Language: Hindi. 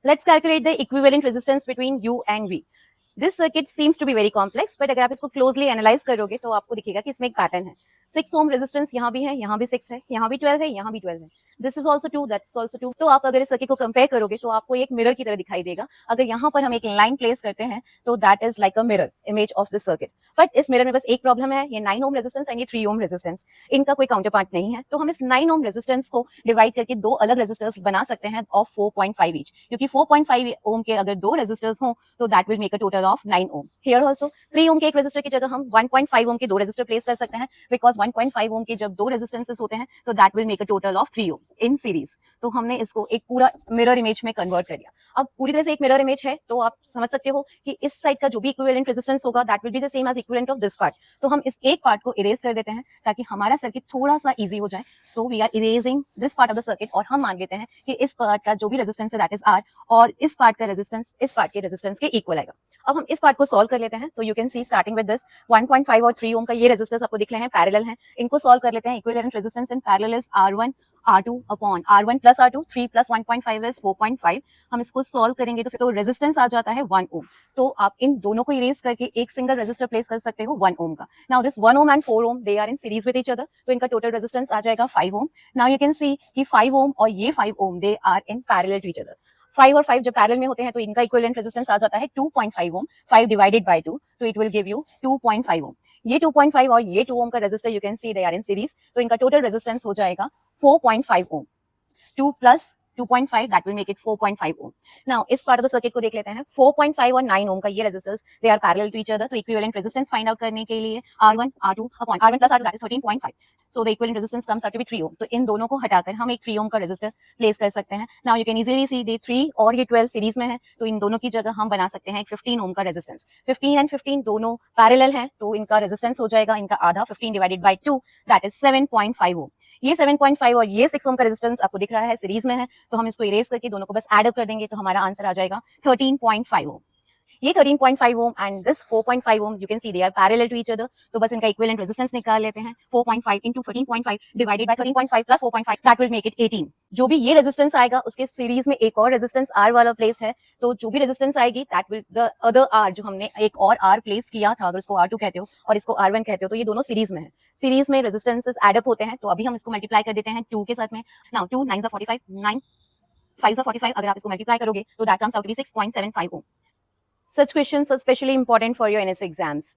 Let's calculate the equivalent resistance between U and V. This circuit seems to be very complex, but अगर आप इसको closely analyze करोगे तो आपको दिखेगा कि इसमें एक पैटर्न है. 6 ओम रेजिस्टेंस यहाँ भी है, यहाँ भी 6 है, यहाँ भी 12 है, यहाँ भी 12 है. This is also 2, that's also 2. तो आप अगर इस सर्किट को कंपेयर करोगे तो आपको एक मिरर की तरह दिखाई देगा. अगर यहाँ पर हम एक लाइन प्लेस करते हैं तो that is like a mirror image of this circuit. But इस मिरर में बस एक प्रॉब्लम है, ये 9 ओम रेजिस्टेंस एंड ये 3 ओम रेजिस्टेंस, इनका कोई काउंटर पार्ट नहीं है. तो हम इस 9 ओम रेजिस्टेंस को डिवाइड करके दो अलग रेजिस्टर्स बना सकते हैं ऑफ 4.5 ईच, क्योंकि 4.5 ओम के अगर दो रेजिस्टर्स हों तो that will make a total of 9 ohm. Here also 3 ohm के एक रेजिस्टर की जगह हम 1.5 ओम के दो रेजिस्टर प्लेस कर सकते हैं, बिकॉज 1.5 ओम के जब दो रेजिस्टेंसेस होते हैं तो that will make a total of 3 ohm in series. तो हमने इसको एक पूरा मिरर इमेज में कन्वर्ट कर दिया. अब पूरी तरह से एक मिरर इमेज है तो आप समझ सकते हो कि इस साइड का जो भी इक्विवेलेंट रेजिस्टेंस होगा that will be the same as equivalent of this part. तो हम इस एक पार्ट को इरेज कर देते हैं ताकि हमारा सर्किट थोड़ा सा इजी हो जाए. तो we are erasing this part of the circuit और हम मान लेते हैं कि इस पार्ट का जो भी रेजिस्टेंस है दैट इज आर, और इस पार्ट का रेजिस्टेंस इस पार्ट के रेजिस्टेंस के इक्वल आएगा. अब हम इस पार्ट को सॉल्व कर लेते हैं. तो you can C starting with this 1.5 और 3 ओम का ये रेजिस्टेंस आपको दिख रहे हैं, पैरेलल हैं. इनको सॉल्व कर लेते हैं. Equivalent resistance in parallel is R1 R2 upon R1 plus R2, 3 plus 1.5 is 4.5. हम इसको सॉल्व करेंगे तो रेजिस्टेंस आ जाता है 1 ओम. तो आप इन दोनों को इरेज करके एक सिंगल रेजिस्टर प्लेस कर सकते हो 1 ओम का. Now this 1 ohm and 4 ohm they are in series with each other, तो इनका टोटल रेजिस्टेंस आ जाएगा 5 ohm. Now you can see कि 5 ओम और ये 5 ohm they are in parallel to each other. 5 और 5 जब पैरेलल में होते हैं तो इनका इक्विवेलेंट रेजिस्टेंस आ जाता है 2.5 ओम. 5 डिवाइडेड बाय 2, तो it will give you 2.5 ohm. ये 2.5 और ये 2 ओम का resistor you can see they are in series, तो इनका टोटल रेजिस्टेंस हो जाएगा 4.5 ओम. 2 plus 2.5 that will make it 4.5 ohm. Now इस part of the circuit को देख लेते हैं. 4.5 और 9 ohm का ये resistors they are parallel to each other. तो equivalent resistance find out करने के लिए R1 R2 upon R1 plus R2 that is 13.5. So the equivalent resistance comes out to be 3 ohm. तो इन दोनों को हटाकर हम एक 3 ohm का resistor place कर सकते हैं. Now you can easily see the 3 और ये 12 series में है, तो इन दोनों की जगह हम बना सकते हैं एक 15 ohm का resistance. 15 and 15 दोनों parallel हैं, तो इनका resistance हो जाएगा इनका आधा 15 divided by 2 that is 7.5 ohm. ये 7.5 और ये 6 ओम का रेजिस्टेंस आपको दिख रहा है सीरीज में है, तो हम इसको इरेज करके दोनों को बस ऐड अप कर देंगे तो हमारा आंसर आ जाएगा 13.5 ओम. ये 13.5 ohm and this 4.5 ohm you can see they are parallel to each other, तो बस इनका इक्विवेलेंट रेजिस्टेंस निकाल लेते हैं. 4.5 into 13.5 divided by 13.5 plus 4.5 that will make it 18. जो भी ये रेजिस्टेंस आएगा उसके सीरीज में एक और रेजिस्टेंस R वाला प्लेस है, तो जो भी रेजिस्टेंस आएगी that will the other R जो हमने एक और R प्लेस किया था, अगर उसको R2 कहते हो और इसको R1 कहते हो, तो ये दोनों सीरीज में है. सीरीज में रेजिस्टेंसेस एड अप होते हैं, तो अभी हम इसको मल्टीप्लाई कर देते हैं 2 के साथ में. नाउ 2 9 45, 9 5 45, अगर आप इसको मल्टीप्लाई करोगे तो that comes out to be 6.75 ohm. Such questions are especially important for your NS exams.